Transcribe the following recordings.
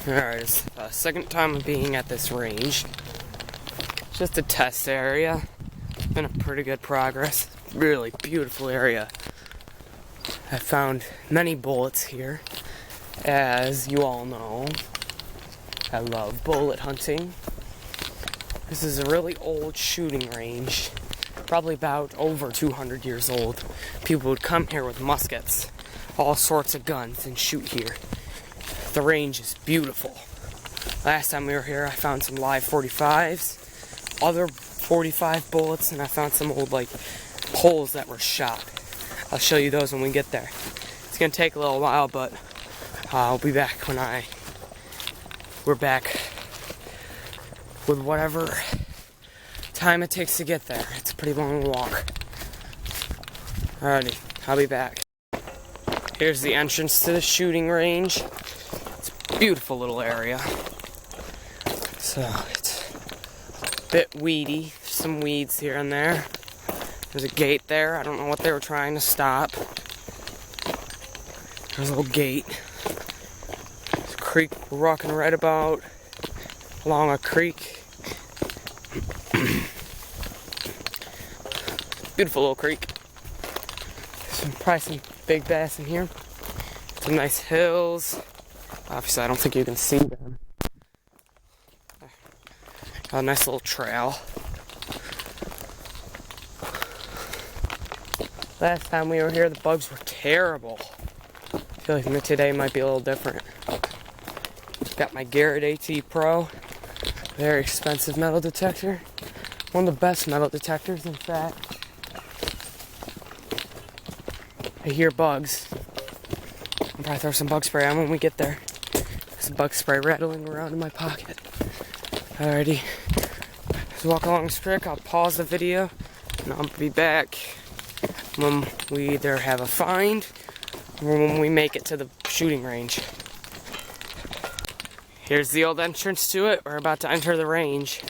Alright, it's the second time of being at this range. Just a test area. Been a pretty good progress. Really beautiful area. I found many bullets here. As you all know, I love bullet hunting. This is a really old shooting range. Probably about over 200 years old. People would come here with muskets, all sorts of guns, and shoot here. The range is beautiful. Last time we were here, I found some live 45s, other 45 bullets, and I found some old poles that were shot. I'll show you those when we get there. It's gonna take a little while, but I'll be back when we're back with whatever time it takes to get there. It's a pretty long walk. Alrighty, I'll be back. Here's the entrance to the shooting range. It's a beautiful little area. So it's a bit weedy. There's some weeds here and there. There's a gate there. I don't know what they were trying to stop. There's a little gate. There's a creek we're walking right about along a creek. Beautiful little creek. Probably some big bass in here. Some nice hills. Obviously, I don't think you can see them. A nice little trail. Last time we were here, the bugs were terrible. I feel like today might be a little different. Got my Garrett AT Pro. Very expensive metal detector. One of the best metal detectors, in fact. I hear bugs. I'll probably throw some bug spray on when we get there. There's bug spray rattling around in my pocket. Alrighty. Let's walk along this creek. I'll pause the video and I'll be back when we either have a find or when we make it to the shooting range. Here's the old entrance to it. We're about to enter the range.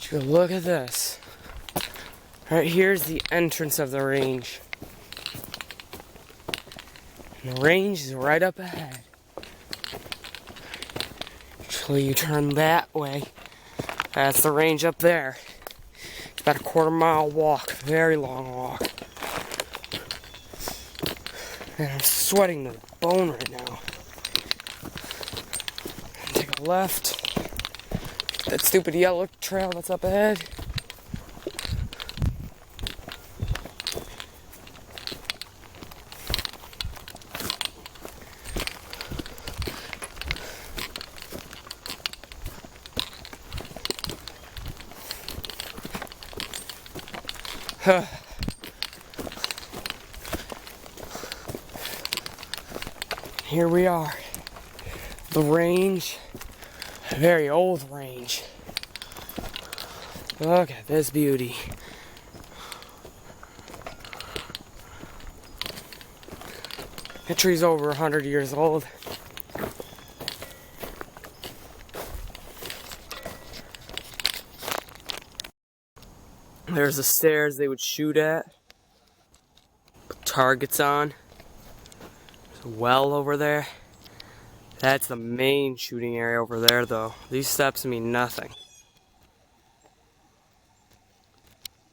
Just look at this. Right here's the entrance of the range. And the range is right up ahead. Actually, you turn that way. That's the range up there. It's about a quarter-mile walk. Very long walk. And I'm sweating to the bone right now. Take a left. That stupid yellow trail that's up ahead. Here we are. The range. A very old range. Look at this beauty. That tree's over 100 years old. There's the stairs they would shoot at. Put targets on. There's a well over there. That's the main shooting area over there, though. These steps mean nothing.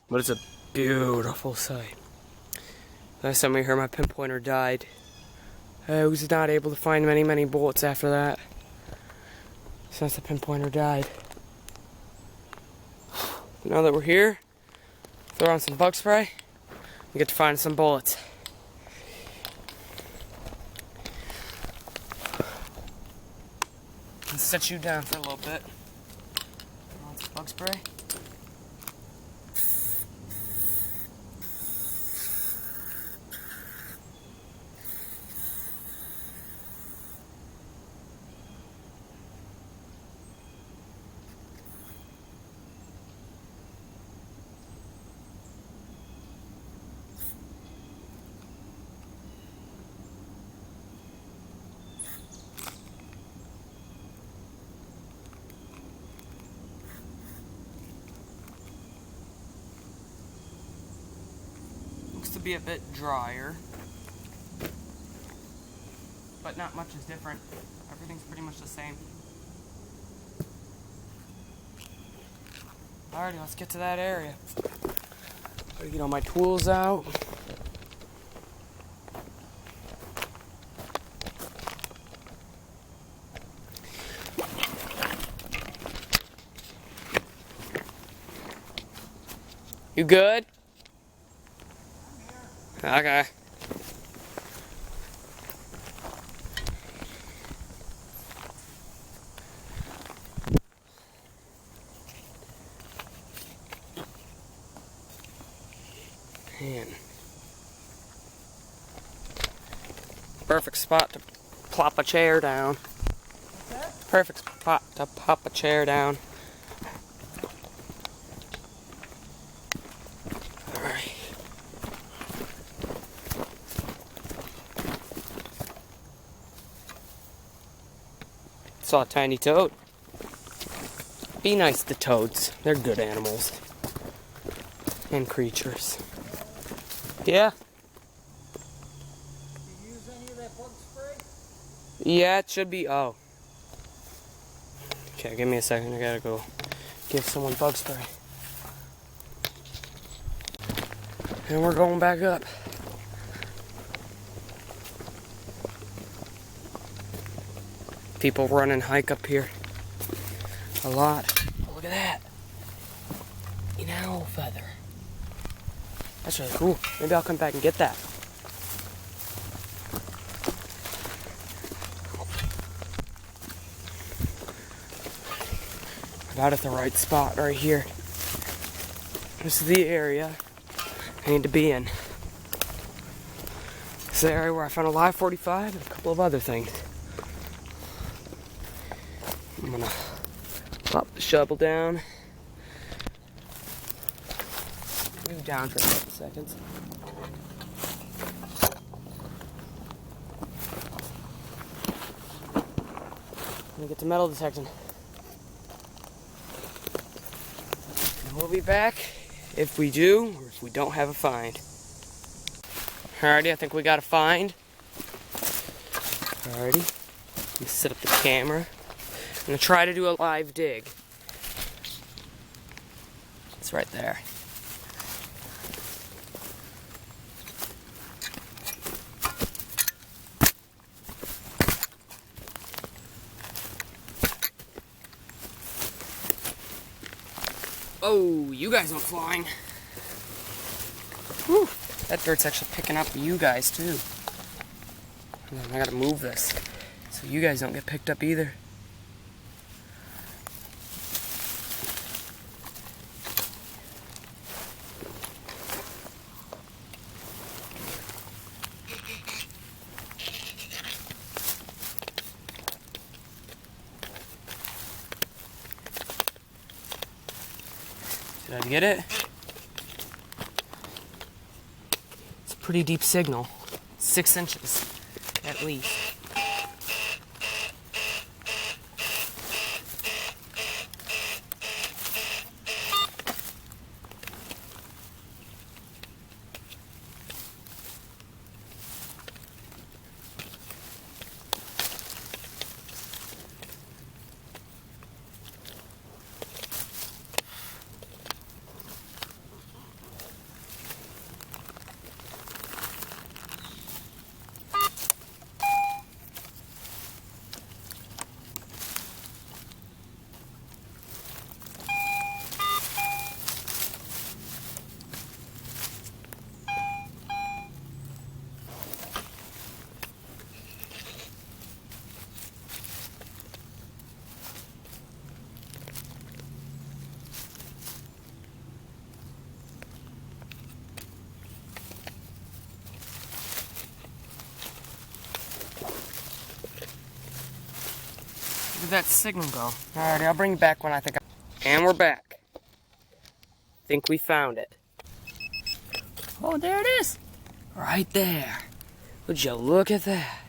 But it's a beautiful sight. Last time we heard, my pinpointer died. I was not able to find many bullets after that. Since the pinpointer died. Now that we're here, throw on some bug spray, we get to find some bullets. Let's set you down for a little bit. Throw on some bug spray. To be a bit drier. but not much is different. Everything's pretty much the same. Alrighty, let's get to that area. Gotta get all my tools out. You good? Okay. Man. Perfect spot to plop a chair down. What's that? Perfect spot to pop a chair down. Alright. Saw a tiny toad. Be nice to toads. They're good animals. And creatures. Yeah. Did you use any of that bug spray? Yeah, it should be. Oh. Okay, give me a second. I gotta go give someone bug spray. And we're going back up. People run and hike up here a lot. Oh, look at that. An owl feather. That's really cool. Maybe I'll come back and get that. About at the right spot right here. This is the area I need to be in. This is the area where I found a live 45 and a couple of other things. I'm gonna pop the shovel down. Move down for a couple seconds. I'm gonna get the metal detecting. And we'll be back if we do, or if we don't have a find. Alrighty, I think we got a find. Alrighty, let me set up the camera. I'm gonna try to do a live dig. It's right there. Oh, you guys aren't flying. Whew, that dirt's actually picking up you guys too. And then I gotta move this so you guys don't get picked up either. Did I get it? It's a pretty deep signal. 6 inches, at least. Where did that signal go? Alrighty, I'll bring it back when I think And we're back. Think we found it. Oh, there it is. Right there. Would you look at that?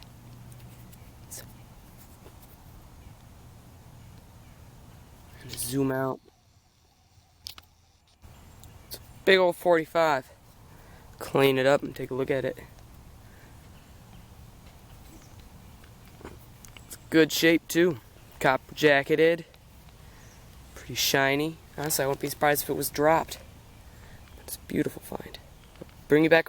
Zoom out. It's a big old 45. Clean it up and take a look at it. Good shape too. Copper jacketed. Pretty shiny. Honestly, I wouldn't be surprised if it was dropped. But it's a beautiful find. Bring you back on.